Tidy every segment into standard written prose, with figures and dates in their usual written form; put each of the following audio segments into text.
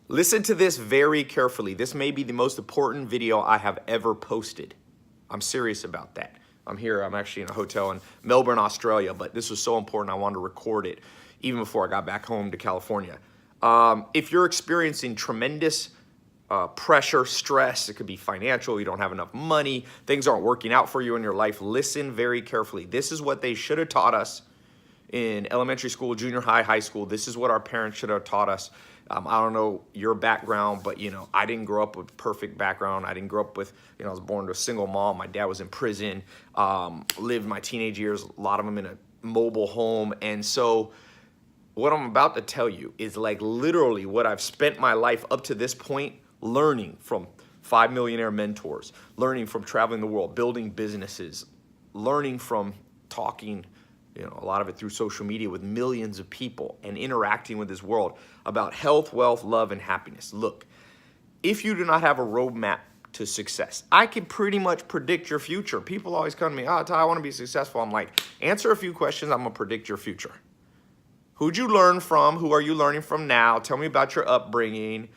Listen to this very carefully. This may be the most important video I have ever posted. I'm serious about that. I'm actually in a hotel in Melbourne, Australia, but this was so important I wanted to record it even before I got back home to California. If you're experiencing tremendous pressure, stress, it could be financial, you don't have enough money, things aren't working out for you in your life, listen very carefully. This is what they should have taught us in elementary school, junior high, high school. This is what our parents should have taught us. I don't know your background, but I didn't grow up with a perfect background. I didn't grow up with, I was born to a single mom. My dad was in prison, lived my teenage years, a lot of them in a mobile home. And so what I'm about to tell you is like literally what I've spent my life up to this point learning from 5 millionaire mentors, learning from traveling the world, building businesses, learning from talking, a lot of it through social media with millions of people and interacting with this world about health, wealth, love, and happiness. Look, if you do not have a roadmap to success, I can pretty much predict your future. People always come to me, oh, Ty, I want to be successful. I'm like, answer a few questions, I'm going to predict your future. Who'd you learn from? Who are you learning from now? Tell me about your upbringing.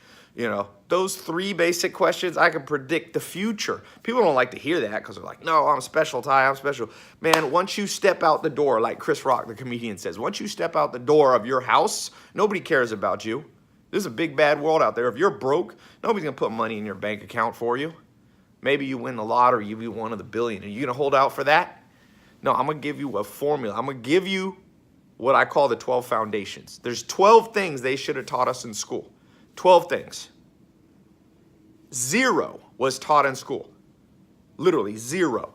Those 3 basic questions, I can predict the future. People don't like to hear that because they're like, no, I'm special, Ty, I'm special. Man, once you step out the door, like Chris Rock, the comedian, says, once you step out the door of your house, nobody cares about you. There's a big, bad world out there. If you're broke, nobody's going to put money in your bank account for you. Maybe you win the lottery, you be one of the billion. Are you going to hold out for that? No, I'm going to give you a formula. I'm going to give you what I call the 12 foundations. There's 12 things they should have taught us in school. 12 things. 0 was taught in school. Literally 0.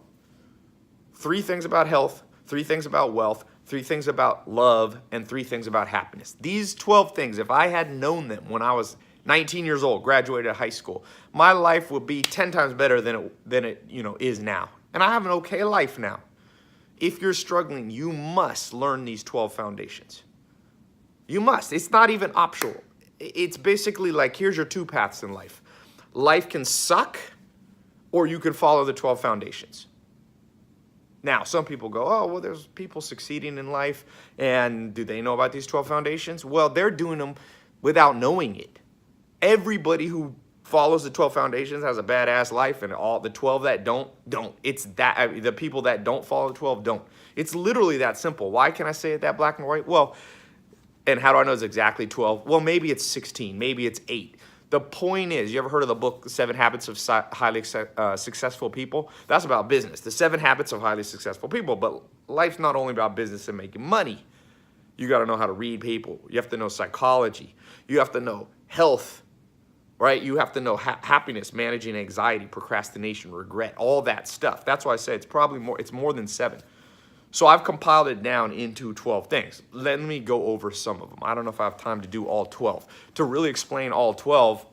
3 things about health, 3 things about wealth, 3 things about love, and 3 things about happiness. These 12 things, if I had known them when I was 19 years old, graduated high school, my life would be 10 times better than it is now. And I have an okay life now. If you're struggling, you must learn these 12 foundations. You must. It's not even optional. It's basically like, here's your 2 paths in life. Life can suck, or you can follow the 12 foundations. Now, some people go, oh, well, there's people succeeding in life, and do they know about these 12 foundations? Well, they're doing them without knowing it. Everybody who follows the 12 foundations has a badass life, and all the 12 that don't. It's that the people that don't follow the 12 don't. It's literally that simple. Why can I say it that black and white? Well, and how do I know it's exactly 12? Well, maybe it's 16, maybe it's 8. The point is, you ever heard of the book, 7 Habits of Highly Successful People? That's about business, the 7 habits of highly successful people. But life's not only about business and making money. You got to know how to read people. You have to know psychology. You have to know health, right? You have to know happiness, managing anxiety, procrastination, regret, all that stuff. That's why I say it's more than 7. So I've compiled it down into 12 things. Let me go over some of them. I don't know if I have time to do all 12. To really explain all 12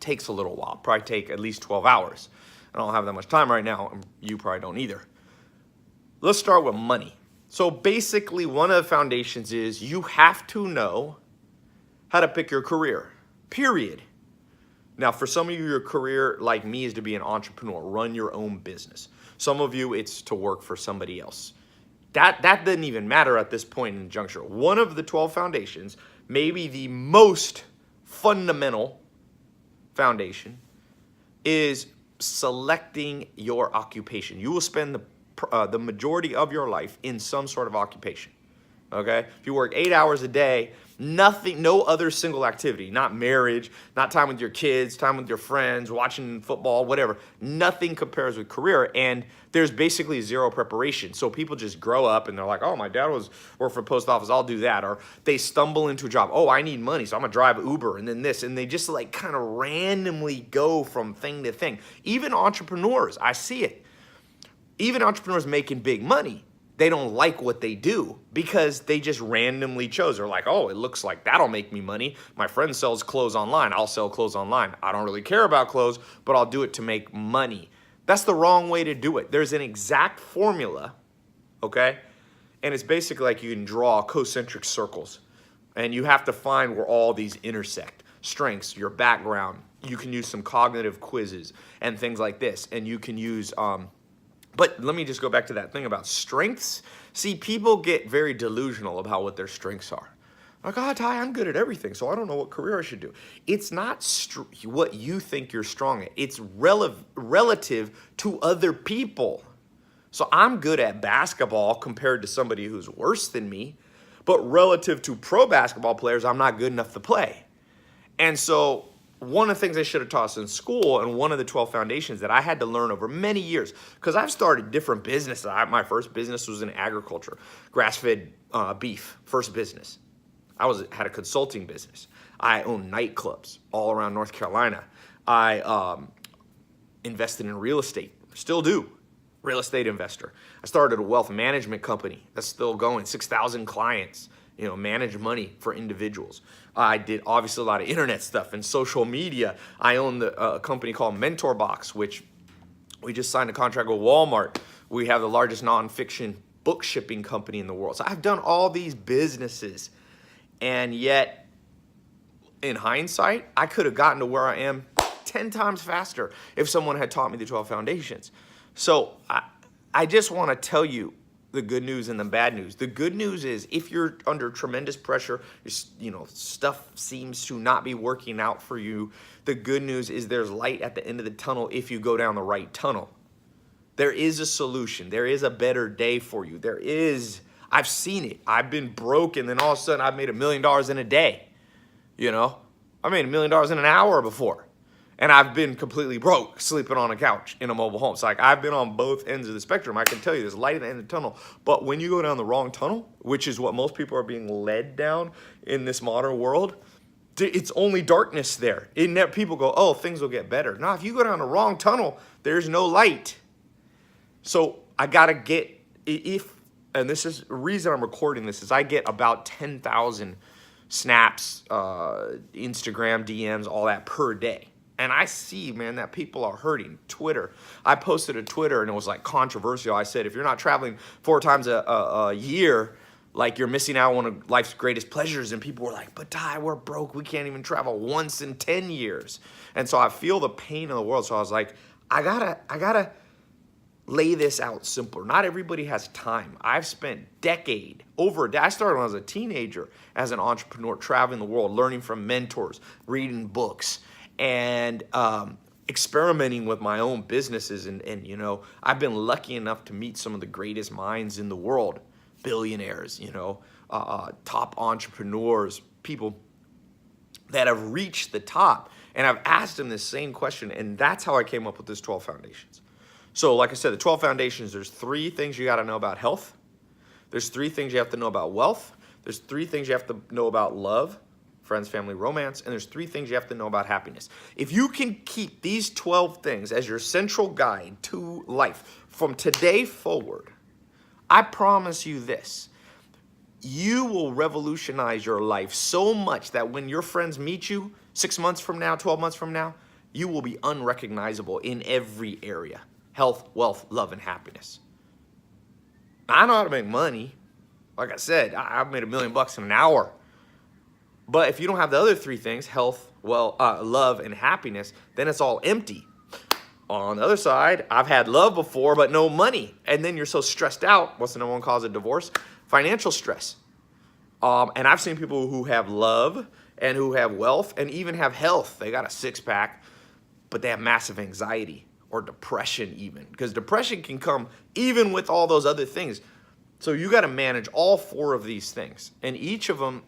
takes a little while. Probably take at least 12 hours. I don't have that much time right now, and you probably don't either. Let's start with money. So basically, one of the foundations is you have to know how to pick your career, period. Now, for some of you, your career, like me, is to be an entrepreneur, run your own business. Some of you, it's to work for somebody else. That doesn't even matter at this point in the juncture. One of the 12 foundations, maybe the most fundamental foundation, is selecting your occupation. You will spend the majority of your life in some sort of occupation. Okay? If you work 8 hours a day, no other single activity, not marriage, not time with your kids, time with your friends, watching football, whatever. Nothing compares with career, and there's basically 0 preparation. So people just grow up and they're like, oh, my dad worked for the post office, I'll do that. Or they stumble into a job. Oh, I need money, so I'm gonna drive Uber and then this. And they just like kind of randomly go from thing to thing. Even entrepreneurs, I see it. Even entrepreneurs making big money, they don't like what they do because they just randomly chose. They're like, oh, it looks like that'll make me money. My friend sells clothes online. I'll sell clothes online. I don't really care about clothes, but I'll do it to make money. That's the wrong way to do it. There's an exact formula, okay? And it's basically like you can draw concentric circles, and you have to find where all these intersect. Strengths, your background. You can use some cognitive quizzes and things like this, and you can use but let me just go back to that thing about strengths. See, people get very delusional about what their strengths are. Like, oh, Ty, I'm good at everything, so I don't know what career I should do. It's not what you think you're strong at. It's relative to other people. So I'm good at basketball compared to somebody who's worse than me, but relative to pro basketball players, I'm not good enough to play. And so one of the things they should have taught us in school, and one of the 12 foundations that I had to learn over many years, because I've started different businesses. My first business was in agriculture, grass-fed beef, first business. Had a consulting business. I owned nightclubs all around North Carolina. I invested in real estate, still do, real estate investor. I started a wealth management company that's still going, 6,000 clients, manage money for individuals. I did obviously a lot of internet stuff and social media. I own a company called Mentor Box, which we just signed a contract with Walmart. We have the largest nonfiction book shipping company in the world. So I've done all these businesses. And yet, in hindsight, I could have gotten to where I am 10 times faster if someone had taught me the 12 foundations. So I just want to tell you the good news and the bad news. The good news is if you're under tremendous pressure, stuff seems to not be working out for you, the good news is there's light at the end of the tunnel if you go down the right tunnel. There is a solution. There is a better day for you. I've seen it. I've been broke, and then all of a sudden I've made $1 million in a day. I made $1 million in an hour before. And I've been completely broke, sleeping on a couch in a mobile home. So I've been on both ends of the spectrum. I can tell you there's light at the end of the tunnel. But when you go down the wrong tunnel, which is what most people are being led down in this modern world, it's only darkness there. People go, oh, things will get better. No, if you go down the wrong tunnel, there's no light. So I got to and this is the reason I'm recording this, is I get about 10,000 snaps, Instagram DMs, all that per day. And I see, man, that people are hurting. Twitter. I posted a Twitter and it was like controversial. I said, if you're not traveling 4 times a year, like you're missing out on one of life's greatest pleasures. And people were like, but Ty, we're broke. We can't even travel once in 10 years. And so I feel the pain of the world. So I was like, I gotta lay this out simpler. Not everybody has time. I've spent I started when I was a teenager as an entrepreneur, traveling the world, learning from mentors, reading books, and experimenting with my own businesses. And I've been lucky enough to meet some of the greatest minds in the world, billionaires, top entrepreneurs, people that have reached the top. And I've asked them this same question, and that's how I came up with this 12 foundations. So like I said, the 12 foundations, there's 3 things you got to know about health. There's 3 things you have to know about wealth. There's 3 things you have to know about love, friends, family, romance. And there's 3 things you have to know about happiness. If you can keep these 12 things as your central guide to life from today forward, I promise you this, you will revolutionize your life so much that when your friends meet you 6 months from now, 12 months from now, you will be unrecognizable in every area. Health, wealth, love, and happiness. I know how to make money. Like I said, I've made $1 million in an hour. But if you don't have the other 3 things, health, love, and happiness, then it's all empty. On the other side, I've had love before, but no money. And then you're so stressed out. What's the number 1 cause of divorce? Financial stress. And I've seen people who have love and who have wealth and even have health. They got a 6-pack, but they have massive anxiety. Or depression even, because depression can come even with all those other things. So you got to manage all 4 of these things. And each of them,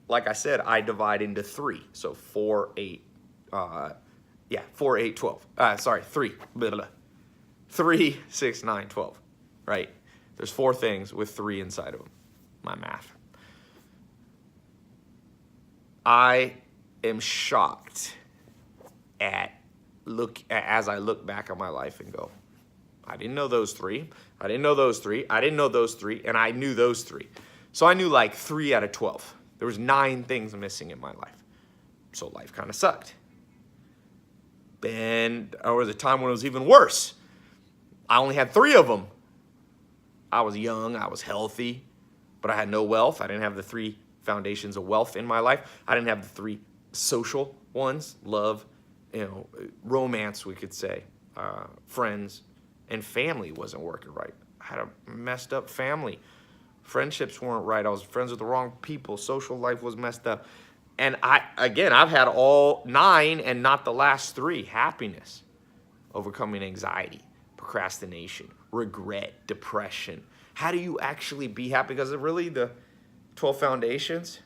like I said, I divide into 3. So 4, 8, 4, 8, 12. 3. Blah, blah. 3, 6, 9, 12, right? There's 4 things with 3 inside of them. My math. I am shocked as I look back on my life and go, I didn't know those 3. I didn't know those 3. I didn't know those 3. And I knew those 3. So I knew like 3 out of 12. There was 9 things missing in my life. So life kind of sucked. Then there was a time when it was even worse. I only had 3 of them. I was young. I was healthy. But I had no wealth. I didn't have the 3 foundations of wealth in my life. I didn't have the 3 social ones, love, romance, we could say, friends, and family wasn't working right. I had a messed up family. Friendships weren't right. I was friends with the wrong people. Social life was messed up. And I've had all 9 and not the last 3. Happiness, overcoming anxiety, procrastination, regret, depression. How do you actually be happy? Because really the 12 foundations,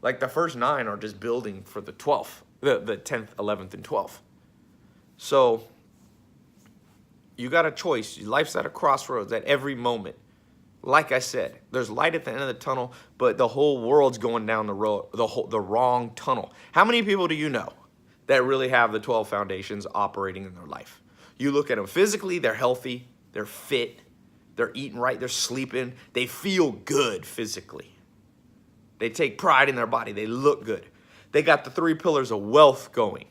like the first 9 are just building for the 12th, the 10th, 11th, and 12th. So you got a choice. Life's at a crossroads at every moment. Like I said, there's light at the end of the tunnel, but the whole world's going down the road, the wrong tunnel. How many people do you know that really have the 12 foundations operating in their life? You look at them physically, they're healthy, they're fit, they're eating right, they're sleeping, they feel good physically. They take pride in their body, they look good. They got the 3 pillars of wealth going,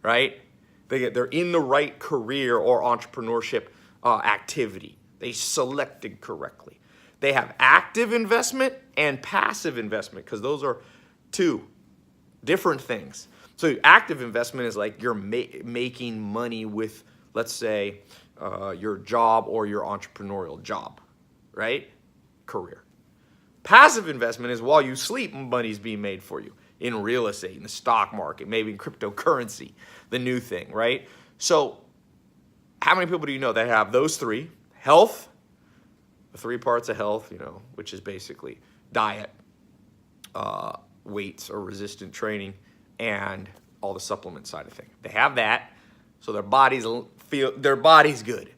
right? They're in the right career or entrepreneurship activity. They selected correctly. They have active investment and passive investment, because those are 2 different things. So active investment is like you're making money with, let's say, your job or your entrepreneurial job, right? Career. Passive investment is while you sleep, money's being made for you in real estate, in the stock market, maybe in cryptocurrency, the new thing, right? So how many people do you know that have those 3? Health, the 3 parts of health, which is basically diet, weights or resistant training, and all the supplement side of things. They have that, so their body's good.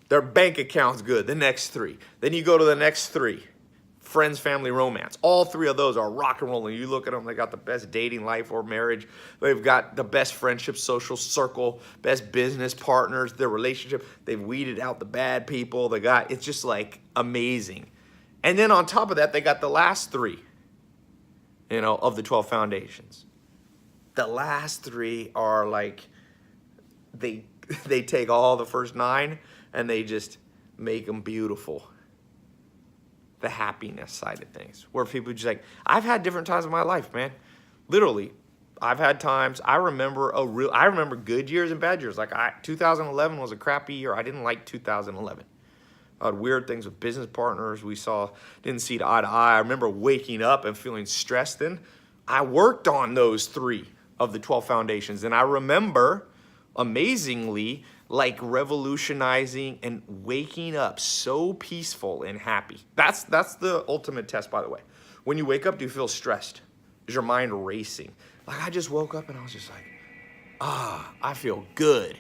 Their bank account's good, the next 3. Then you go to the next 3. Friends, family, romance. All 3 of those are rock and rolling. You look at them, they got the best dating life or marriage. They've got the best friendship, social circle, best business partners, their relationship. They've weeded out the bad people. It's just like amazing. And then on top of that, they got the last 3, of the 12 foundations. The last 3 are like, they take all the first 9 and they just make them beautiful. The happiness side of things, where people just like, I've had different times in my life, man. Literally, I've had times. I remember good years and bad years. Like 2011 was a crappy year. I didn't like 2011. I had weird things with business partners. Didn't see eye to eye. I remember waking up and feeling stressed. Then I worked on those 3 of the 12 foundations, and I remember, amazingly, like revolutionizing and waking up so peaceful and happy. That's the ultimate test, by the way. When you wake up, do you feel stressed? Is your mind racing? Like I just woke up and I was just like, I feel good.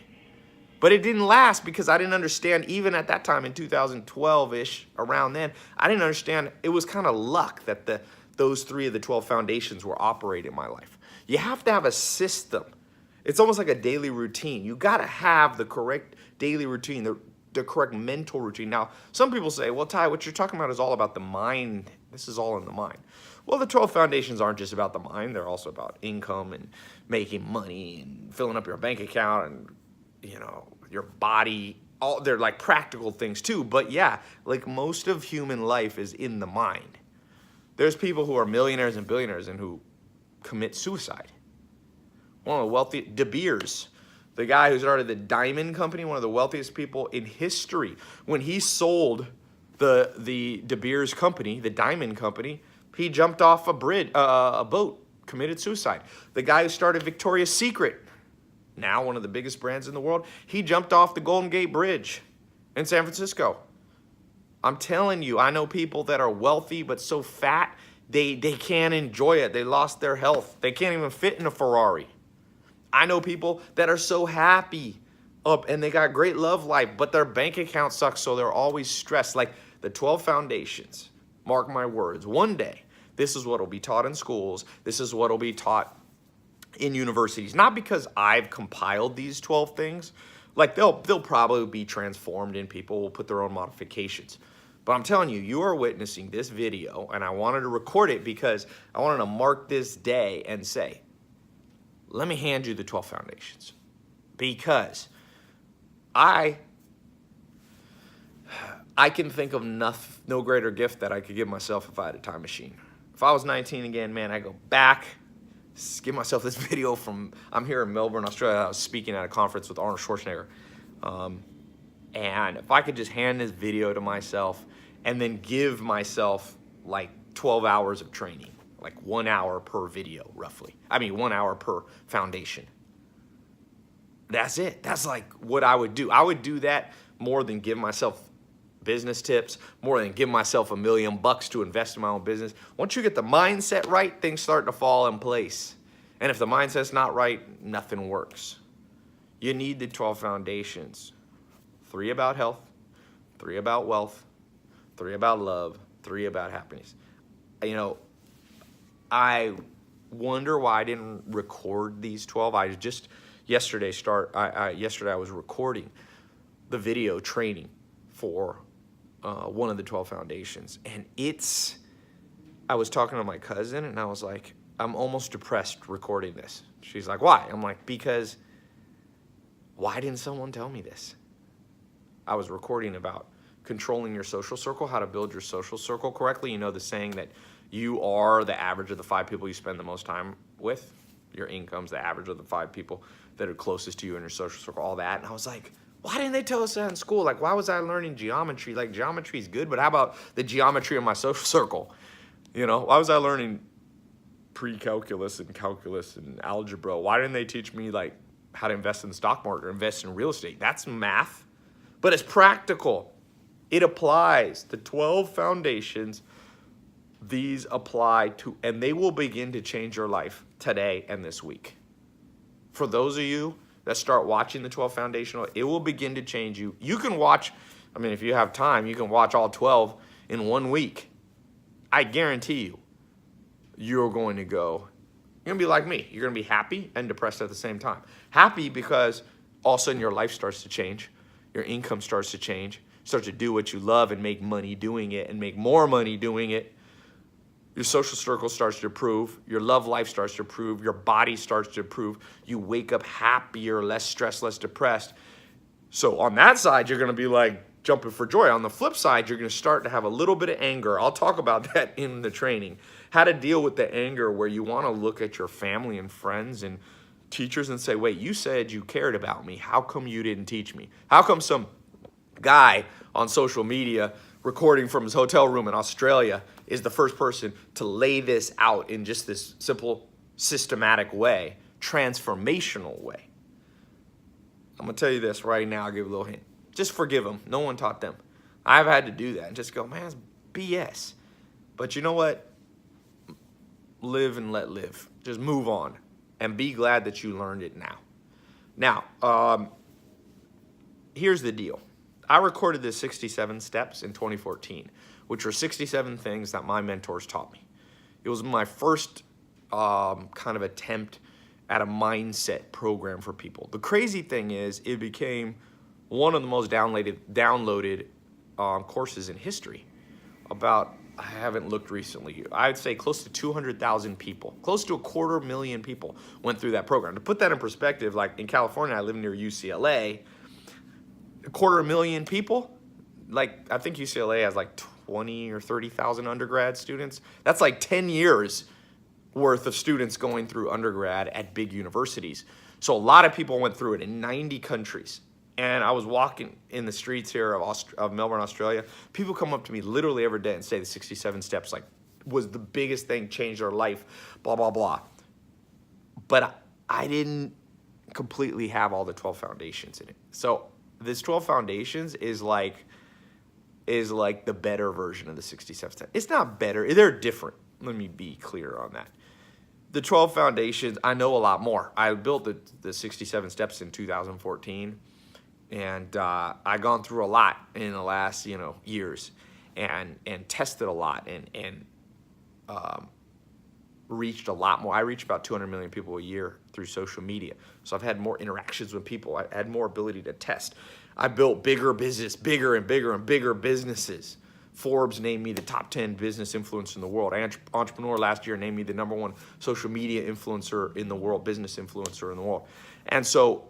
But it didn't last, because I didn't understand, even at that time in 2012-ish, around then, I didn't understand. It was kind of luck that those 3 of the 12 foundations were operating in my life. You have to have a system. It's almost like a daily routine. You got to have the correct daily routine, the correct mental routine. Now, some people say, well, Tai, what you're talking about is all about the mind. This is all in the mind. Well, the 12 foundations aren't just about the mind. They're also about income and making money and filling up your bank account and, your body. They're like practical things too. But yeah, like most of human life is in the mind. There's people who are millionaires and billionaires and who commit suicide. One of the wealthy, De Beers, the guy who started the diamond company, one of the wealthiest people in history. When he sold the De Beers company, the diamond company, he jumped off a boat, committed suicide. The guy who started Victoria's Secret, now one of the biggest brands in the world, he jumped off the Golden Gate Bridge in San Francisco. I'm telling you, I know people that are wealthy but so fat, they can't enjoy it. They lost their health. They can't even fit in a Ferrari. I know people that are so happy up and they got great love life, but their bank account sucks, so they're always stressed. Like the 12 foundations, mark my words, one day, this is what will be taught in schools. This is what will be taught in universities. Not because I've compiled these 12 things. Like they'll probably be transformed and people will put their own modifications. But I'm telling you, you are witnessing this video, and I wanted to record it because I wanted to mark this day and say, let me hand you the 12 foundations, because I can think of no greater gift that I could give myself if I had a time machine. If I was 19 again, man, I go back, give myself this video I'm here in Melbourne, Australia. I was speaking at a conference with Arnold Schwarzenegger. And if I could just hand this video to myself and then give myself like 12 hours of training, like 1 hour per video, roughly. 1 hour per foundation. That's it. That's like what I would do. I would do that more than give myself business tips, more than give myself $1 million to invest in my own business. Once you get the mindset right, things start to fall in place. And if the mindset's not right, nothing works. You need the 12 foundations. 3 about health, 3 about wealth, 3 about love, 3 about happiness. You know, I wonder why I didn't record these 12. Yesterday I was recording the video training for one of the 12 foundations, and I was talking to my cousin, and I was like, I'm almost depressed recording this. She's like, why? I'm like, because why didn't someone tell me this? I was recording about controlling your social circle, how to build your social circle correctly. You know the saying that you are the average of the 5 people you spend the most time with. Your income's the average of the 5 people that are closest to you in your social circle, all that. And I was like, why didn't they tell us that in school? Like, why was I learning geometry? Like, geometry is good, but how about the geometry of my social circle? You know, why was I learning pre-calculus and calculus and algebra? Why didn't they teach me, like, how to invest in the stock market or invest in real estate? That's math, but it's practical. It applies. The 12 foundations, these apply to, and they will begin to change your life today and this week. For those of you that start watching the 12 foundational, it will begin to change you. You can watch, if you have time, you can watch all 12 in 1 week. I guarantee you, you're going to be like me. You're going to be happy and depressed at the same time. Happy because all of a sudden your life starts to change. Your income starts to change. You start to do what you love and make money doing it and make more money doing it. Your social circle starts to improve. Your love life starts to improve. Your body starts to improve. You wake up happier, less stressed, less depressed. So on that side, you're going to be like jumping for joy. On the flip side, you're going to start to have a little bit of anger. I'll talk about that in the training. How to deal with the anger where you want to look at your family and friends and teachers and say, wait, you said you cared about me. How come you didn't teach me? How come some guy on social media recording from his hotel room in Australia is the first person to lay this out in just this simple, systematic way, transformational way? I'm going to tell you this right now. I'll give a little hint. Just forgive them. No one taught them. I've had to do that and just go, man, it's BS. But you know what? Live and let live. Just move on and be glad that you learned it now. Now, here's the deal. I recorded the 67 steps in 2014, which are 67 things that my mentors taught me. It was my first kind of attempt at a mindset program for people. The crazy thing is it became one of the most downloaded courses in history. I haven't looked recently, I'd say close to 200,000 people, close to 250,000 people went through that program. To put that in perspective, like in California, I live near UCLA, 250,000 people, like I think UCLA has like 20 or 30,000 undergrad students. That's like 10 years worth of students going through undergrad at big universities. So a lot of people went through it in 90 countries. And I was walking in the streets here of Melbourne, Australia. People come up to me literally every day and say the 67 steps like was the biggest thing, changed their life, blah, blah, blah. But I didn't completely have all the 12 foundations in it. So this 12 foundations is like the better version of the 67 steps. It's not better. They're different. Let me be clear on that. The 12 foundations, I know a lot more. I built the 67 steps in 2014. And I've gone through a lot in the last, years and tested a lot and reached a lot more. I reach about 200 million people a year through social media. So I've had more interactions with people. I had more ability to test. I built bigger and bigger businesses. Forbes named me the top 10 business influencer in the world. Entrepreneur last year named me the #1 social media influencer in the world, business influencer in the world. And so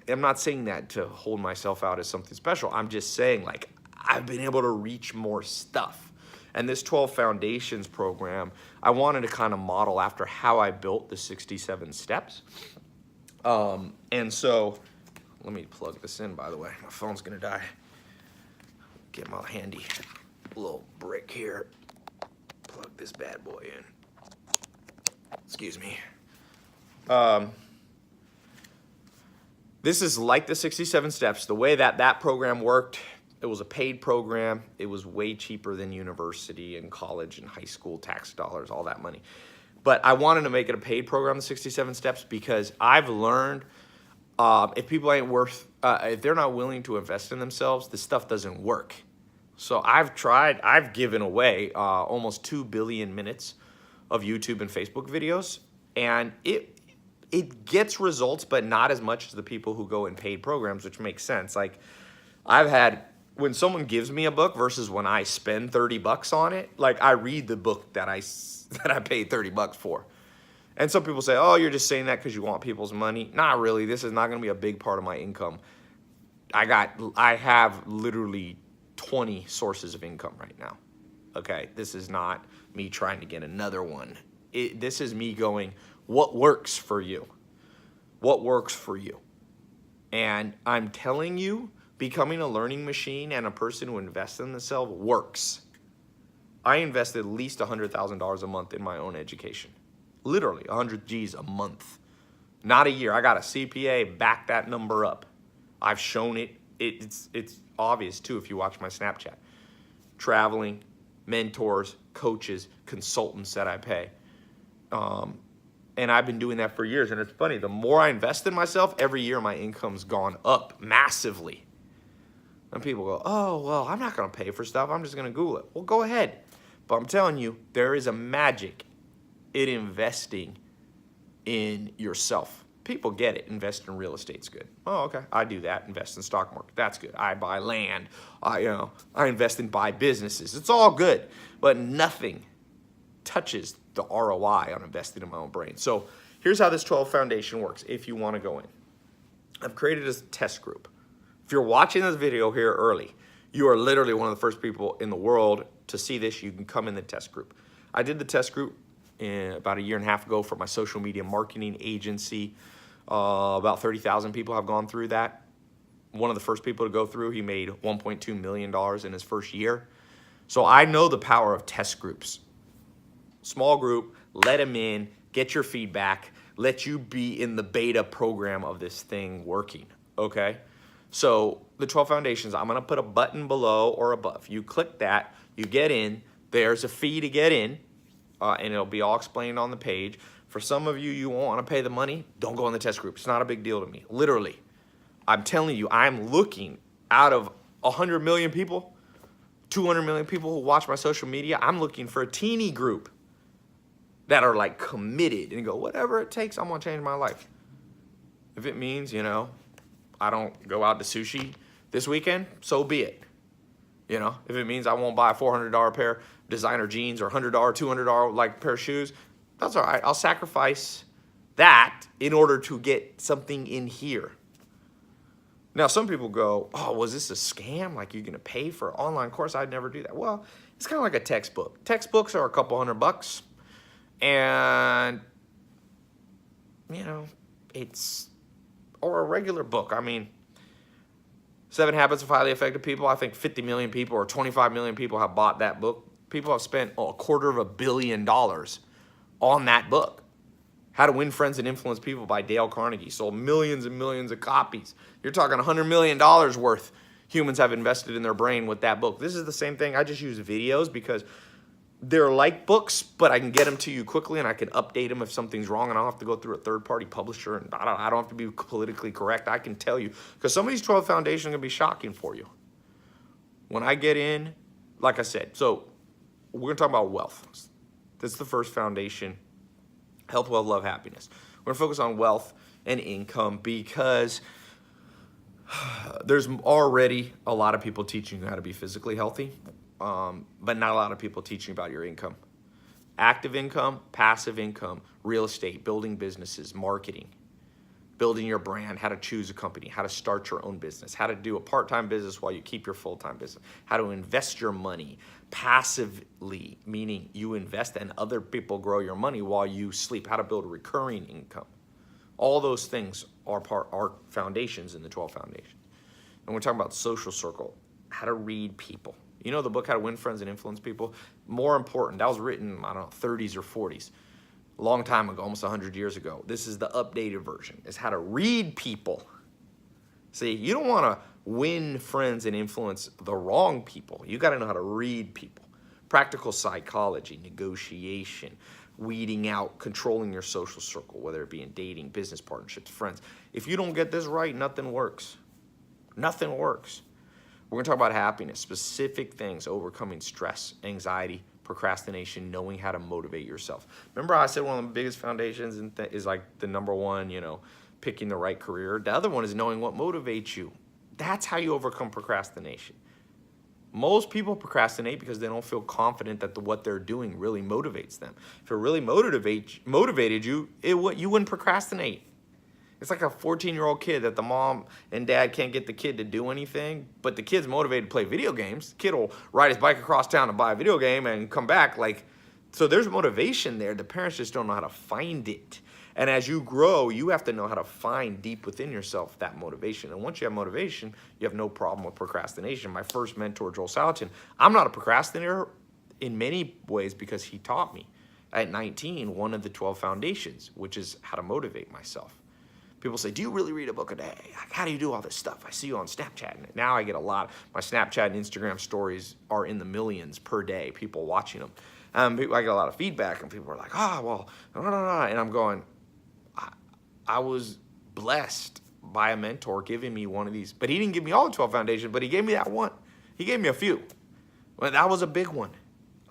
I'm not saying that to hold myself out as something special. I'm just saying, like, I've been able to reach more stuff. And this 12 Foundations program, I wanted to kind of model after how I built the 67 steps. And so, let me plug this in, by the way. My phone's going to die. Get my handy little brick here. Plug this bad boy in. Excuse me. This is like the 67 steps. The way that program worked, it was a paid program. It was way cheaper than university and college and high school tax dollars, all that money. But I wanted to make it a paid program, the 67 steps, because I've learned if people ain't if they're not willing to invest in themselves, this stuff doesn't work. So I've given away almost 2 billion minutes of YouTube and Facebook videos, and it gets results, but not as much as the people who go in paid programs, which makes sense. Like I've had, when someone gives me a book versus when I spend $30 on it, like I read the book that I paid $30 for. And some people say, oh, you're just saying that because you want people's money. Not really. This is not going to be a big part of my income. I have literally 20 sources of income right now. Okay, this is not me trying to get another one. This is me going, what works for you? What works for you? And I'm telling you, becoming a learning machine and a person who invests in themselves works. I invest at least $100,000 a month in my own education. Literally 100 G's a month. Not a year. I got a CPA, back that number up. I've shown it. It's obvious too if you watch my Snapchat. Traveling, mentors, coaches, consultants that I pay. And I've been doing that for years. And it's funny, the more I invest in myself, every year my income's gone up massively. And people go, oh, well, I'm not going to pay for stuff. I'm just going to Google it. Well, go ahead. But I'm telling you, there is a magic in investing in yourself. People get it. Invest in real estate's good. Oh, okay. I do that. Invest in the stock market. That's good. I buy land. I invest in buy businesses. It's all good. But nothing touches the ROI on investing in my own brain. So here's how this 12 foundation works if you want to go in. I've created a test group. If you're watching this video here early, you are literally one of the first people in the world to see this. You can come in the test group. I did the test group about a year and a half ago for my social media marketing agency. About 30,000 people have gone through that. One of the first people to go through, he made $1.2 million in his first year. So I know the power of test groups. Small group, let them in, get your feedback, let you be in the beta program of this thing working, okay? So the 12 foundations, I'm gonna put a button below or above. You click that, you get in, there's a fee to get in, and it'll be all explained on the page. For some of you, you won't wanna pay the money, don't go in the test group. It's not a big deal to me, literally. I'm telling you, I'm looking out of 100 million people, 200 million people who watch my social media, I'm looking for a teeny group that are like committed and go, whatever it takes, I'm gonna change my life. If it means, I don't go out to sushi this weekend, so be it. If it means I won't buy a $400 pair of designer jeans or $100, $200 like pair of shoes, that's all right. I'll sacrifice that in order to get something in here. Now, some people go, oh, was this a scam? Like you're gonna pay for an online course? I'd never do that. Well, it's kind of like a textbook. Textbooks are a couple $100. And, or a regular book. I mean, 7 Habits of Highly Effective People, I think 50 million people or 25 million people have bought that book. People have spent $250 million on that book. How to Win Friends and Influence People by Dale Carnegie. Sold millions and millions of copies. You're talking $100 million worth humans have invested in their brain with that book. This is the same thing. I just use videos because they're like books, but I can get them to you quickly and I can update them if something's wrong and I don't have to go through a third-party publisher and I don't have to be politically correct. I can tell you because some of these 12 foundations are going to be shocking for you. When I get in, like I said, so we're going to talk about wealth. This is the first foundation, health, wealth, love, happiness. We're going to focus on wealth and income because there's already a lot of people teaching you how to be physically healthy. But not a lot of people teaching about your income. Active income, passive income, real estate, building businesses, marketing, building your brand, how to choose a company, how to start your own business, how to do a part-time business while you keep your full-time business, how to invest your money passively, meaning you invest and other people grow your money while you sleep, how to build recurring income. All those things are foundations in the 12 foundations. And we're talking about social circle, how to read people. You know the book How to Win Friends and Influence People? More important. That was written, I don't know, 30s or 40s. A long time ago, almost 100 years ago. This is the updated version. It's how to read people. See, you don't want to win friends and influence the wrong people. You got to know how to read people. Practical psychology, negotiation, weeding out, controlling your social circle, whether it be in dating, business partnerships, friends. If you don't get this right, nothing works. Nothing works. We're going to talk about happiness, specific things, overcoming stress, anxiety, procrastination, knowing how to motivate yourself. Remember how I said one of the biggest foundations is like the number one, picking the right career. The other one is knowing what motivates you. That's how you overcome procrastination. Most people procrastinate because they don't feel confident that what they're doing really motivates them. If it really motivated you, you wouldn't procrastinate. It's like a 14-year-old kid that the mom and dad can't get the kid to do anything, but the kid's motivated to play video games. The kid will ride his bike across town to buy a video game and come back. So there's motivation there. The parents just don't know how to find it. And as you grow, you have to know how to find deep within yourself that motivation. And once you have motivation, you have no problem with procrastination. My first mentor, Joel Salatin, I'm not a procrastinator in many ways because he taught me at 19 one of the 12 foundations, which is how to motivate myself. People say, do you really read a book a day? How do you do all this stuff? I see you on Snapchat. And now I get a lot. My Snapchat and Instagram stories are in the millions per day, people watching them. I get a lot of feedback, and people are like, and I'm going, I was blessed by a mentor giving me one of these. But he didn't give me all the 12 foundations, but he gave me that one. He gave me a few. Well, that was a big one.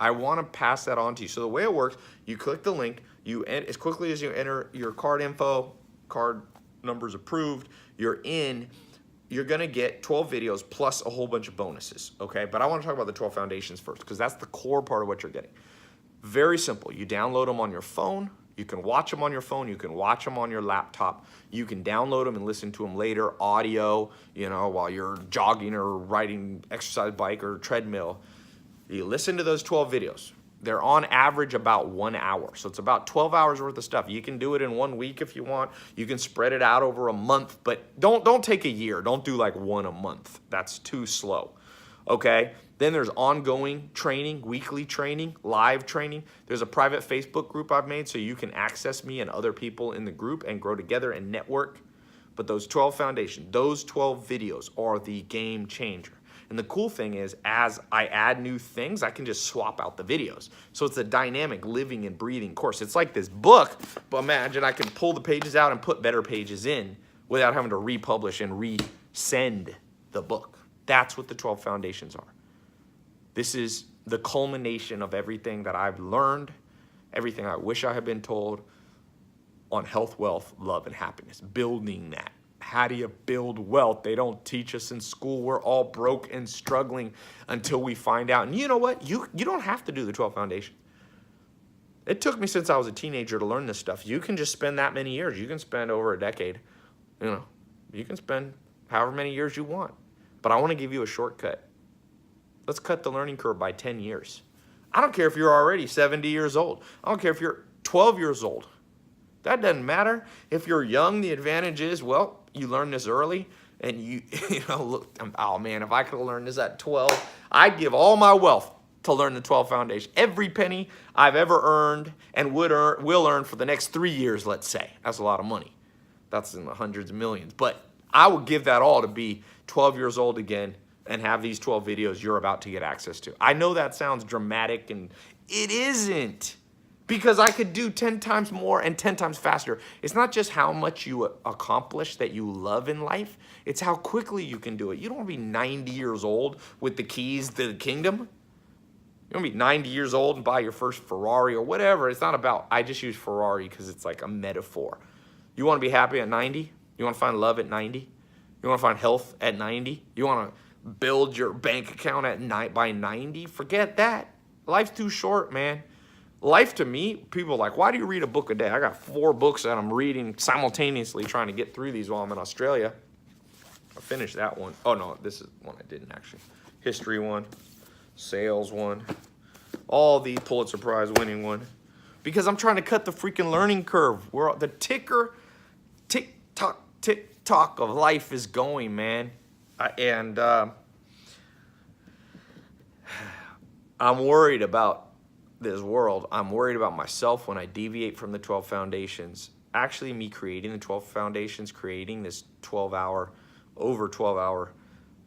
I want to pass that on to you. So the way it works, you click the link. As quickly as you enter your card info, card numbers approved, you're in. You're going to get 12 videos plus a whole bunch of bonuses, okay? But I want to talk about the 12 foundations first because that's the core part of what you're getting. Very simple. You download them on your phone. You can watch them on your phone. You can watch them on your laptop. You can download them and listen to them later, audio, while you're jogging or riding exercise bike or treadmill. You listen to those 12 videos. They're on average about 1 hour. So it's about 12 hours worth of stuff. You can do it in 1 week if you want. You can spread it out over a month, but don't take a year. Don't do like one a month. That's too slow. Okay? Then there's ongoing training, weekly training, live training. There's a private Facebook group I've made so you can access me and other people in the group and grow together and network. But those 12 foundations, those 12 videos are the game changer. And the cool thing is, as I add new things, I can just swap out the videos. So it's a dynamic, living and breathing course. It's like this book, but imagine I can pull the pages out and put better pages in without having to republish and resend the book. That's what the 12 foundations are. This is the culmination of everything that I've learned, everything I wish I had been told on health, wealth, love, and happiness. Building that. How do you build wealth? They don't teach us in school. We're all broke and struggling until we find out. And you know what? You don't have to do the 12 foundations. It took me since I was a teenager to learn this stuff. You can just spend that many years. You can spend over a decade. You can spend however many years you want. But I want to give you a shortcut. Let's cut the learning curve by 10 years. I don't care if you're already 70 years old. I don't care if you're 12 years old. That doesn't matter. If you're young, the advantage is, well, you learn this early, and look, oh man, if I could have learned this at 12, I'd give all my wealth to learn the 12 foundation. Every penny I've ever earned and will earn for the next 3 years, let's say. That's a lot of money. That's in the hundreds of millions. But I would give that all to be 12 years old again and have these 12 videos you're about to get access to. I know that sounds dramatic, and it isn't. Because I could do 10 times more and 10 times faster. It's not just how much you accomplish that you love in life. It's how quickly you can do it. You don't want to be 90 years old with the keys to the kingdom. You don't want to be 90 years old and buy your first Ferrari or whatever. It's not about, I just use Ferrari because it's like a metaphor. You want to be happy at 90? You want to find love at 90? You want to find health at 90? You want to build your bank account by 90? Forget that. Life's too short, man. Life to me, people are like, why do you read a book a day? I got 4 books that I'm reading simultaneously trying to get through these while I'm in Australia. I finished that one. Oh, no, this is one I didn't actually. History one, sales one, all the Pulitzer Prize winning one. Because I'm trying to cut the freaking learning curve. The ticker, tick-tock of life is going, man. I'm worried about this world. I'm worried about myself when I deviate from the 12 foundations. Actually, me creating the 12 foundations, creating this over 12 hour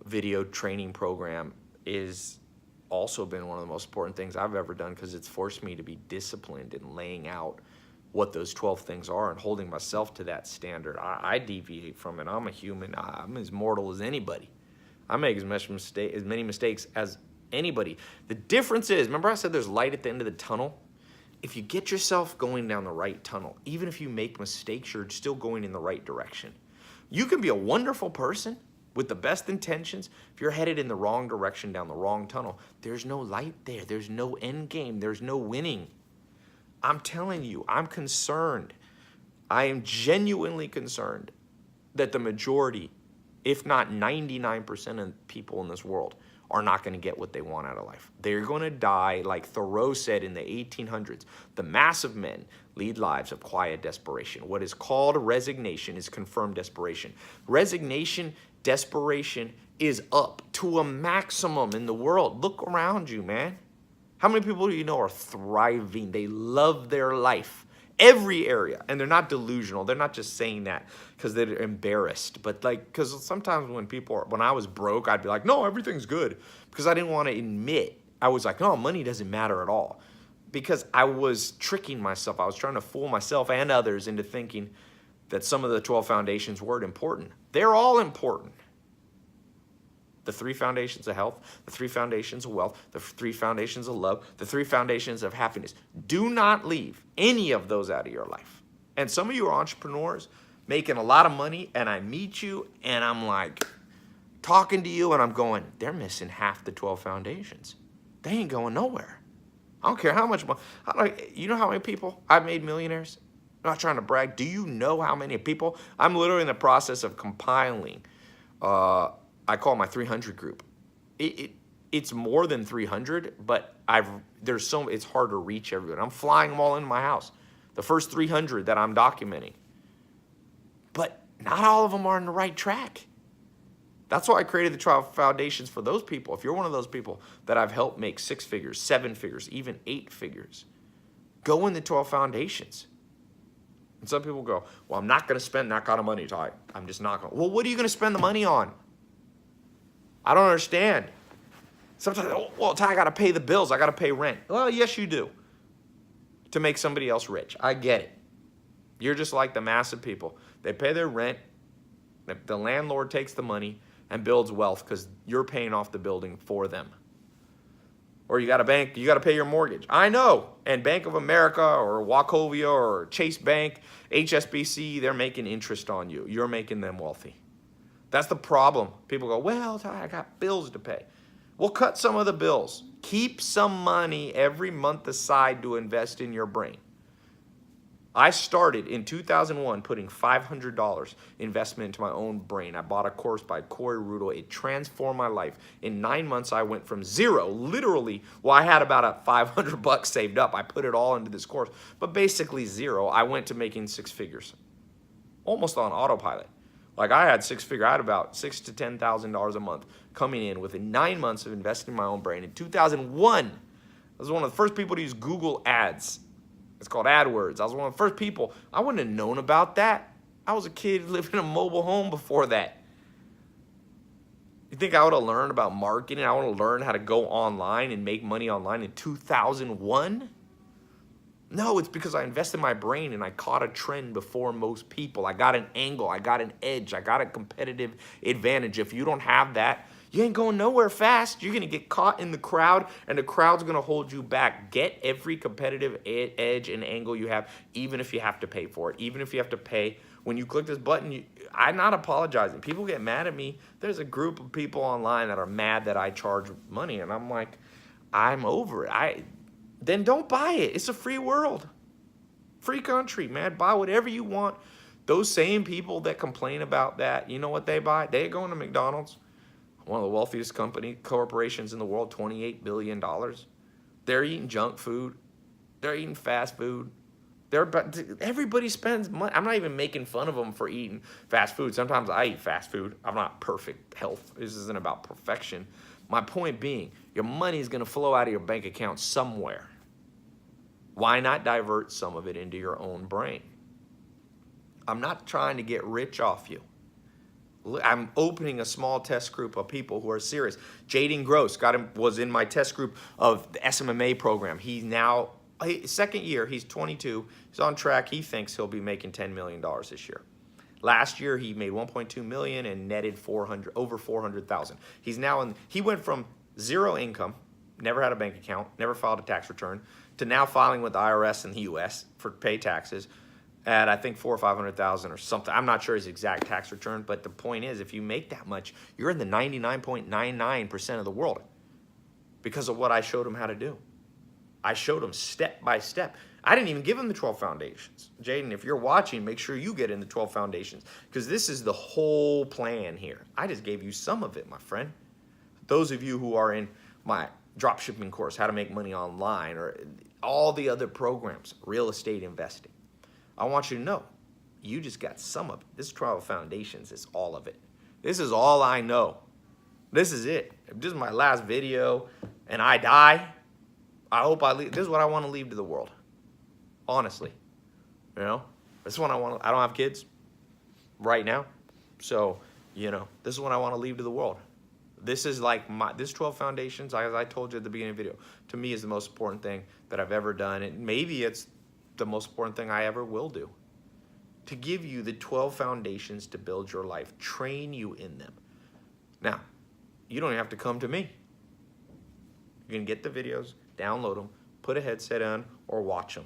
video training program is also been one of the most important things I've ever done, because it's forced me to be disciplined in laying out what those 12 things are and holding myself to that standard. I deviate from it. I'm a human. I'm as mortal as anybody. I make as many mistakes as anybody. The difference is, remember I said there's light at the end of the tunnel? If you get yourself going down the right tunnel, even if you make mistakes, you're still going in the right direction. You can be a wonderful person with the best intentions. If you're headed in the wrong direction down the wrong tunnel, there's no light there. There's no end game. There's no winning. I'm telling you, I'm concerned. I am genuinely concerned that the majority, if not 99% of people in this world, are not going to get what they want out of life. They're going to die, like Thoreau said in the 1800s. The mass of men lead lives of quiet desperation. What is called resignation is confirmed desperation. Resignation, desperation is up to a maximum in the world. Look around you, man. How many people do you know are thriving? They love their life, every area, and they're not delusional. They're not just saying that because they're embarrassed, but like, because sometimes when I was broke, I'd be like, no, everything's good, because I didn't want to admit. I was like, no, money doesn't matter at all, because I was tricking myself. I was trying to fool myself and others into thinking that some of the 12 foundations weren't important. They're all important. The 3 foundations of health, the 3 foundations of wealth, the 3 foundations of love, the 3 foundations of happiness. Do not leave any of those out of your life. And some of you are entrepreneurs making a lot of money, and I meet you and I'm like talking to you and I'm going, they're missing half the 12 foundations. They ain't going nowhere. I don't care how much money. You know how many people I've made millionaires? I'm not trying to brag. Do you know how many people? I'm literally in the process of compiling I call my 300 group. It's more than 300, but it's hard to reach everyone. I'm flying them all into my house. The first 300 that I'm documenting. But not all of them are on the right track. That's why I created the 12 foundations for those people. If you're one of those people that I've helped make 6 figures, 7 figures, even 8 figures, go in the 12 foundations. And some people go, well, I'm not going to spend that kind of money, Tai. I'm just not going to. Well, what are you going to spend the money on? I don't understand. Sometimes, well, Tai, I got to pay the bills. I got to pay rent. Well, yes, you do. To make somebody else rich. I get it. You're just like the massive people. They pay their rent. The landlord takes the money and builds wealth because you're paying off the building for them. Or you got to pay your mortgage. I know. And Bank of America or Wachovia or Chase Bank, HSBC, they're making interest on you. You're making them wealthy. That's the problem. People go, well, Tai, I got bills to pay. Well, cut some of the bills. Keep some money every month aside to invest in your brain. I started in 2001 putting $500 investment into my own brain. I bought a course by Corey Rudel. It transformed my life. In 9 months, I went from zero, literally, well, I had about $500 saved up. I put it all into this course, but basically zero. I went to making 6 figures, almost on autopilot. Like I had I had about $6,000 to $10,000 a month coming in within 9 months of investing in my own brain. In 2001, I was one of the first people to use Google Ads. It's called AdWords. I was one of the first people. I wouldn't have known about that. I was a kid living in a mobile home before that. You think I would have learned about marketing? I would have learned how to go online and make money online in 2001? No, it's because I invested in my brain and I caught a trend before most people. I got an angle. I got an edge. I got a competitive advantage. If you don't have that, you ain't going nowhere fast. You're going to get caught in the crowd, and the crowd's going to hold you back. Get every competitive edge and angle you have, even if you have to pay for it, even if you have to pay. When you click this button, I'm not apologizing. People get mad at me. There's a group of people online that are mad that I charge money, and I'm like, I'm over it. Then don't buy it. It's a free world. Free country, man. Buy whatever you want. Those same people that complain about that, you know what they buy? They go into McDonald's. One of the wealthiest corporations in the world, $28 billion. They're eating junk food. They're eating fast food. Everybody spends money. I'm not even making fun of them for eating fast food. Sometimes I eat fast food. I'm not perfect health. This isn't about perfection. My point being, your money is going to flow out of your bank account somewhere. Why not divert some of it into your own brain? I'm not trying to get rich off you. I'm opening a small test group of people who are serious. Jaden Gross was in my test group of the SMMA program. He's now, second year, he's 22. He's on track. He thinks he'll be making $10 million this year. Last year, he made $1.2 million and netted over $400,000. He went from zero income, never had a bank account, never filed a tax return, to now filing with the IRS in the U.S. for pay taxes at, I think, $400,000 or $500,000 or something. I'm not sure his exact tax return, but the point is, if you make that much, you're in the 99.99% of the world because of what I showed him how to do. I showed him step by step. I didn't even give him the 12 foundations. Jaden, if you're watching, make sure you get in the 12 foundations because this is the whole plan here. I just gave you some of it, my friend. Those of you who are in my dropshipping course, how to make money online, or all the other programs, real estate investing, I want you to know, you just got some of it. This 12 foundations is all of it. This is all I know. This is it. If this is my last video and I die, I hope I leave. This is what I want to leave to the world. Honestly, this is what I want. I don't have kids right now. So, this is what I want to leave to the world. This is like this 12 foundations, as I told you at the beginning of the video, to me is the most important thing that I've ever done. And maybe it's the most important thing I ever will do. To give you the 12 foundations to build your life, train you in them. Now, you don't have to come to me. You can get the videos, download them, put a headset on, or watch them.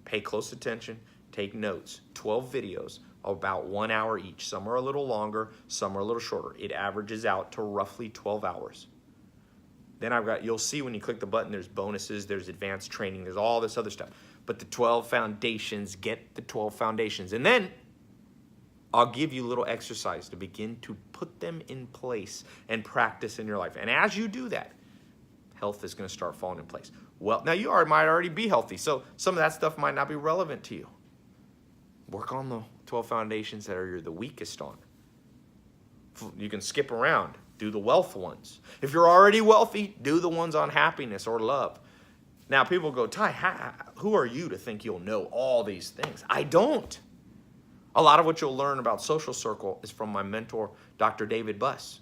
Pay close attention, take notes. 12 videos, about 1 hour each. Some are a little longer, some are a little shorter. It averages out to roughly 12 hours. Then you'll see when you click the button, there's bonuses, there's advanced training, there's all this other stuff. But the 12 foundations, get the 12 foundations. And then I'll give you a little exercise to begin to put them in place and practice in your life. And as you do that, health is going to start falling in place. Well, now you might already be healthy, so some of that stuff might not be relevant to you. Work on the 12 foundations that you're the weakest on. You can skip around. Do the wealth ones. If you're already wealthy, do the ones on happiness or love. Now, people go, Tai, who are you to think you'll know all these things? I don't. A lot of what you'll learn about social circle is from my mentor, Dr. David Buss.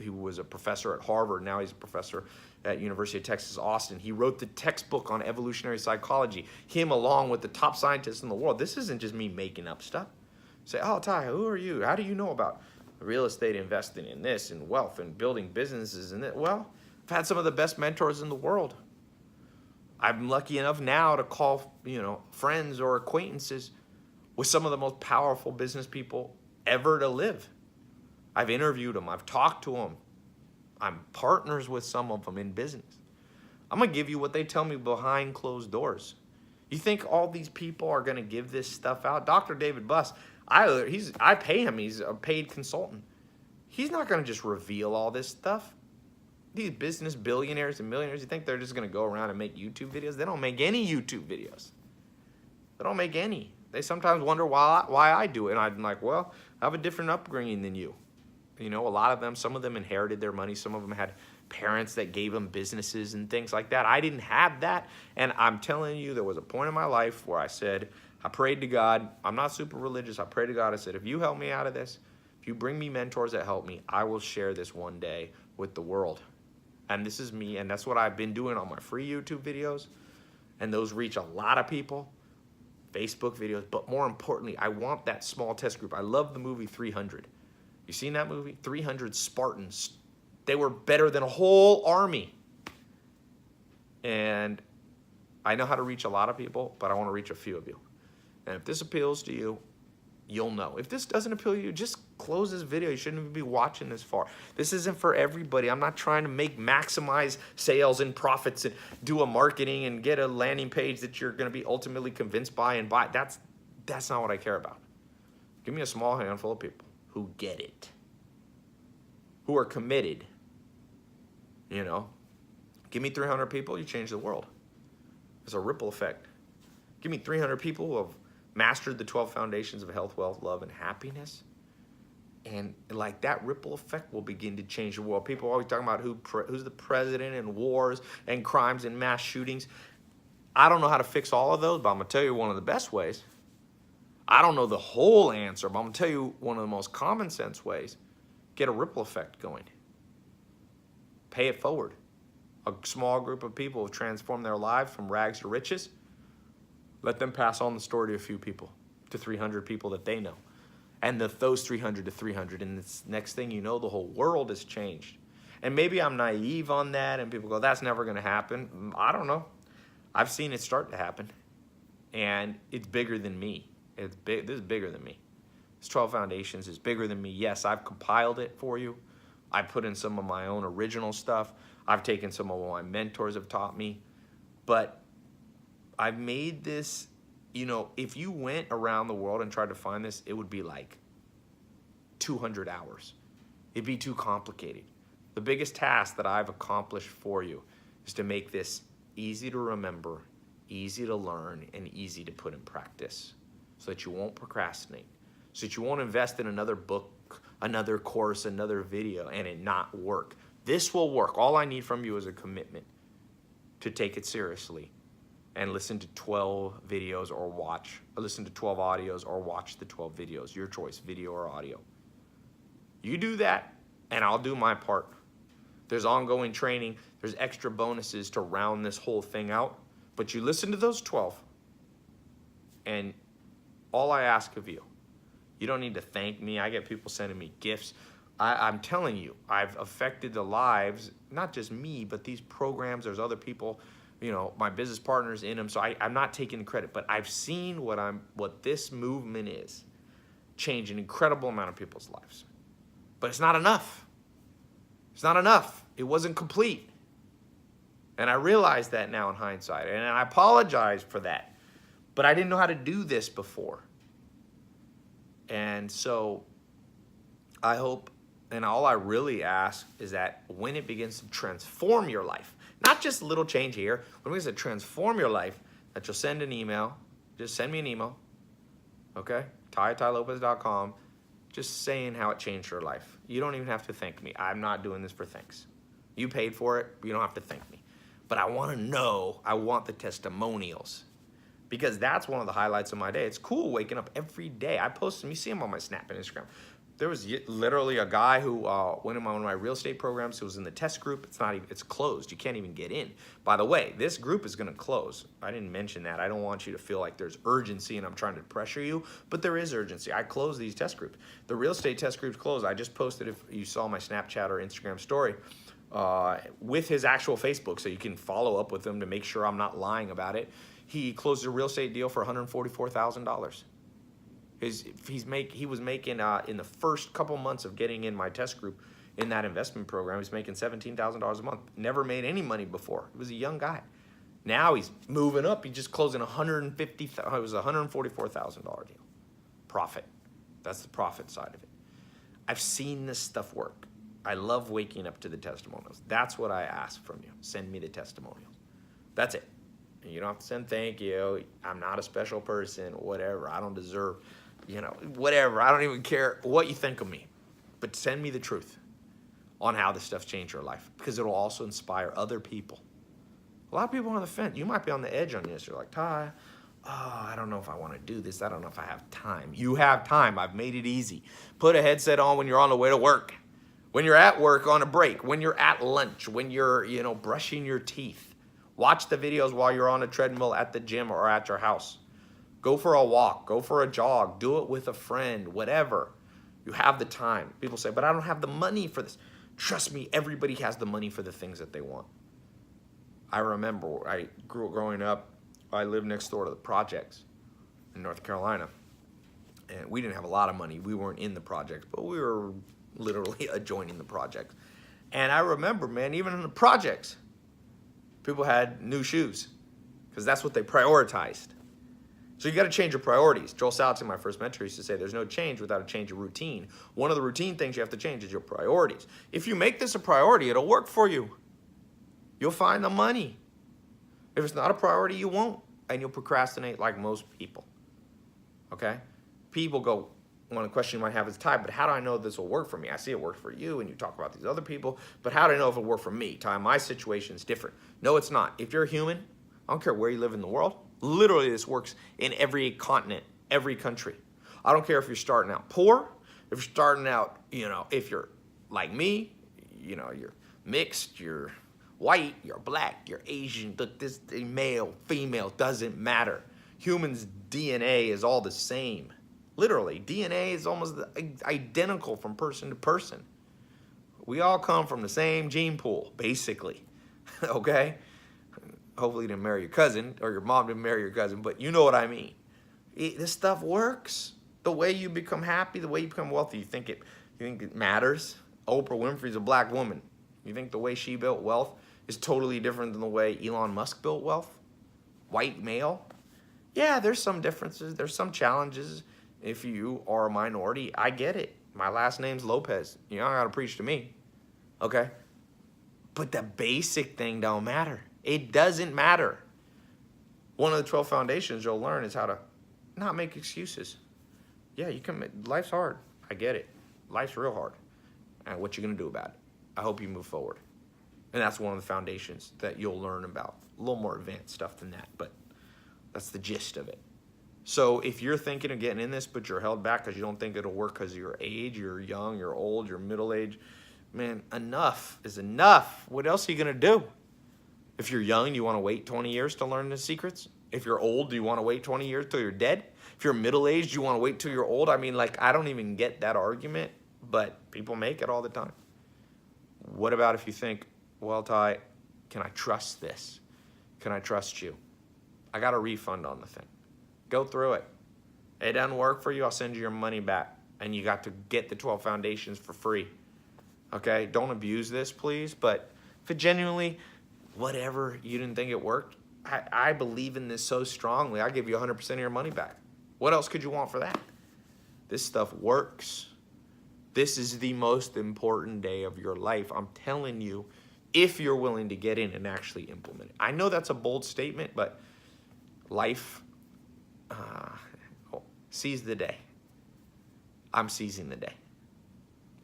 He was a professor at Harvard. Now he's a professor at University of Texas, Austin. He wrote the textbook on evolutionary psychology. Him along with the top scientists in the world. This isn't just me making up stuff. Say, oh, Tai, who are you? How do you know about real estate investing in this and wealth and building businesses and that? Well, I've had some of the best mentors in the world. I'm lucky enough now to call, friends or acquaintances with some of the most powerful business people ever to live. I've interviewed them. I've talked to them. I'm partners with some of them in business. I'm going to give you what they tell me behind closed doors. You think all these people are going to give this stuff out? Dr. David Buss, I pay him. He's a paid consultant. He's not going to just reveal all this stuff. These business billionaires and millionaires, you think they're just going to go around and make YouTube videos? They don't make any YouTube videos. They don't make any. They sometimes wonder why I do it. And I'm like, well, I have a different upbringing than you. A lot of them, some of them inherited their money. Some of them had parents that gave them businesses and things like that. I didn't have that. And I'm telling you, there was a point in my life where I said, I prayed to God. I'm not super religious. I prayed to God. I said, if you help me out of this, if you bring me mentors that help me, I will share this one day with the world. And this is me. And that's what I've been doing on my free YouTube videos. And those reach a lot of people. Facebook videos. But more importantly, I want that small test group. I love the movie 300. You seen that movie? 300 Spartans. They were better than a whole army. And I know how to reach a lot of people, but I want to reach a few of you. And if this appeals to you, you'll know. If this doesn't appeal to you, just close this video. You shouldn't even be watching this far. This isn't for everybody. I'm not trying to maximize sales and profits and do a marketing and get a landing page that you're going to be ultimately convinced by and buy. That's not what I care about. Give me a small handful of people who get it, who are committed. Give me 300 people, you change the world. It's a ripple effect. Give me 300 people who have mastered the 12 foundations of health, wealth, love, and happiness. And like that ripple effect will begin to change the world. People are always talking about who's the president and wars and crimes and mass shootings. I don't know how to fix all of those, but I'm going to tell you one of the best ways. I don't know the whole answer, but I'm going to tell you one of the most common sense ways. Get a ripple effect going. Pay it forward. A small group of people have transformed their lives from rags to riches. Let them pass on the story to a few people, to 300 people that they know. And those 300 to 300, and the next thing you know, the whole world has changed. And maybe I'm naive on that, and people go, that's never going to happen. I don't know. I've seen it start to happen, and it's bigger than me. It's big. This is bigger than me. This 12 Foundations is bigger than me. Yes, I've compiled it for you. I put in some of my own original stuff. I've taken some of what my mentors have taught me. But I've made this, you know, if you went around the world and tried to find this, it would be like 200 hours. It'd be too complicated. The biggest task that I've accomplished for you is to make this easy to remember, easy to learn, and easy to put in practice so that you won't procrastinate, so that you won't invest in another book, another course, another video, and it not work. This will work. All I need from you is a commitment to take it seriously and listen to 12 videos or listen to 12 audios or watch the 12 videos, your choice, video or audio. You do that, and I'll do my part. There's ongoing training. There's extra bonuses to round this whole thing out. But you listen to those 12, and all I ask of you, you don't need to thank me. I get people sending me gifts. I'm telling you, I've affected the lives, not just me, but these programs. There's other people, you know, my business partners in them. So I'm not taking the credit, but I've seen what this movement is change an incredible amount of people's lives. But it's not enough. It's not enough. It wasn't complete. And I realize that now in hindsight. And I apologize for that. But I didn't know how to do this before. And so I hope, and all I really ask is that when it begins to transform your life, not just a little change here, when it begins to transform your life, that you'll send an email. Just send me an email. Okay? TaiLopez.com. Just saying how it changed your life. You don't even have to thank me. I'm not doing this for thanks. You paid for it. You don't have to thank me. But I want to know. I want the testimonials. Because that's one of the highlights of my day. It's cool waking up every day. I post them. You see them on my Snap and Instagram. There was literally a guy who went in one of my real estate programs who was in the test group. It's closed. You can't even get in. By the way, this group is going to close. I didn't mention that. I don't want you to feel like there's urgency and I'm trying to pressure you, but there is urgency. I closed these test groups. The real estate test groups closed. I just posted, if you saw my Snapchat or Instagram story, with his actual Facebook, so you can follow up with him to make sure I'm not lying about it. He closed a real estate deal for $144,000. He was making in the first couple months of getting in my test group in that investment program, he's making $17,000 a month. Never made any money before. He was a young guy. Now he's moving up. He just closed in it was a $144,000 deal. Profit. That's the profit side of it. I've seen this stuff work. I love waking up to the testimonials. That's what I ask from you. Send me the testimonials. That's it. You don't have to send thank you. I'm not a special person, whatever. I don't deserve, whatever. I don't even care what you think of me. But send me the truth on how this stuff changed your life, because it'll also inspire other people. A lot of people are on the fence. You might be on the edge on this. You're like, Tai, I don't know if I want to do this. I don't know if I have time. You have time. I've made it easy. Put a headset on when you're on the way to work, when you're at work on a break, when you're at lunch, when you're, brushing your teeth. Watch the videos while you're on a treadmill at the gym or at your house. Go for a walk. Go for a jog. Do it with a friend, whatever. You have the time. People say, but I don't have the money for this. Trust me, everybody has the money for the things that they want. I remember growing up, I lived next door to the projects in North Carolina. And we didn't have a lot of money. We weren't in the projects, but we were literally adjoining the projects. And I remember, man, even in the projects, people had new shoes because that's what they prioritized. So you got to change your priorities. Joel Salatin, my first mentor, used to say there's no change without a change of routine. One of the routine things you have to change is your priorities. If you make this a priority, it'll work for you. You'll find the money. If it's not a priority, you won't, and you'll procrastinate like most people. Okay? People go, one question you might have is, Tai, but how do I know this will work for me? I see it works for you, and you talk about these other people, but how do I know if it'll work for me? Tai, my situation is different. No, it's not. If you're a human, I don't care where you live in the world. Literally, this works in every continent, every country. I don't care if you're starting out poor, if you're starting out, if you're like me, you're mixed, you're white, you're black, you're Asian, this male, female, doesn't matter. Humans' DNA is all the same. Literally, DNA is almost identical from person to person. We all come from the same gene pool, basically, okay? Hopefully you didn't marry your cousin, or your mom didn't marry your cousin, but you know what I mean. This stuff works. The way you become happy, the way you become wealthy, you think it matters? Oprah Winfrey's a black woman. You think the way she built wealth is totally different than the way Elon Musk built wealth? White male? Yeah, there's some differences. There's some challenges. If you are a minority, I get it. My last name's Lopez. You don't gotta preach to me, okay? But the basic thing don't matter. It doesn't matter. One of the 12 foundations you'll learn is how to not make excuses. Yeah, life's hard. I get it. Life's real hard. And what you gonna do about it? I hope you move forward. And that's one of the foundations that you'll learn about. A little more advanced stuff than that, but that's the gist of it. So if you're thinking of getting in this, but you're held back because you don't think it'll work because of your age, you're young, you're old, you're middle age, man, enough is enough. What else are you going to do? If you're young, you want to wait 20 years to learn the secrets? If you're old, do you want to wait 20 years till you're dead? If you're middle-aged, you want to wait till you're old? I mean, I don't even get that argument, but people make it all the time. What about if you think, well, Tai, can I trust this? Can I trust you? I got a refund on the thing. Go through it. It doesn't work for you, I'll send you your money back. And you got to get the 12 foundations for free. Okay? Don't abuse this, please. But if it genuinely, whatever, you didn't think it worked, I believe in this so strongly, I'll give you 100% of your money back. What else could you want for that? This stuff works. This is the most important day of your life. I'm telling you, if you're willing to get in and actually implement it. I know that's a bold statement, but life seize the day. I'm seizing the day.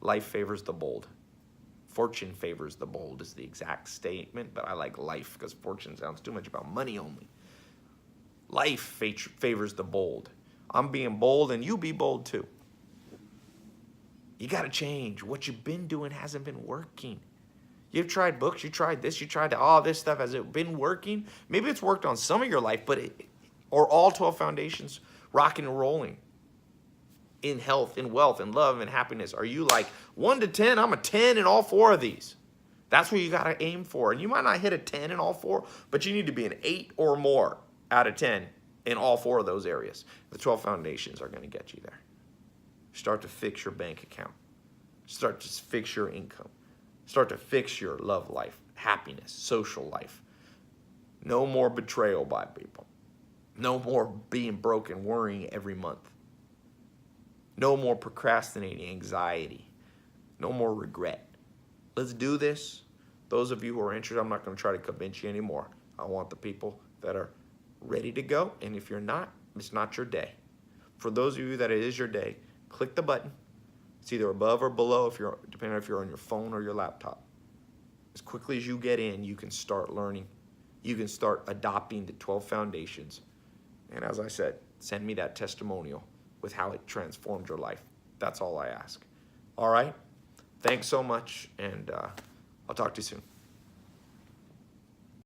Life favors the bold. Fortune favors the bold is the exact statement, but I like life because fortune sounds too much about money only. Life favors the bold. I'm being bold and you be bold too. You got to change. What you've been doing hasn't been working. You've tried books, you tried this, you tried that, all this stuff. Has it been working? Maybe it's worked on some of your life, but or all 12 foundations rocking and rolling in health, in wealth, in love, and happiness. Are you like 1 to 10? I'm a 10 in all 4 of these. That's what you got to aim for. And you might not hit a 10 in all 4, but you need to be an 8 or more out of 10 in all 4 of those areas. The 12 foundations are going to get you there. Start to fix your bank account. Start to fix your income. Start to fix your love life, happiness, social life. No more betrayal by people. No more being broke and worrying every month. No more procrastinating, anxiety. No more regret. Let's do this. Those of you who are interested, I'm not going to try to convince you anymore. I want the people that are ready to go. And if you're not, it's not your day. For those of you that it is your day, click the button. It's either above or below, depending on if you're on your phone or your laptop. As quickly as you get in, you can start learning. You can start adopting the 12 foundations. And as I said, send me that testimonial with how it transformed your life. That's all I ask. All right? Thanks so much, and I'll talk to you soon.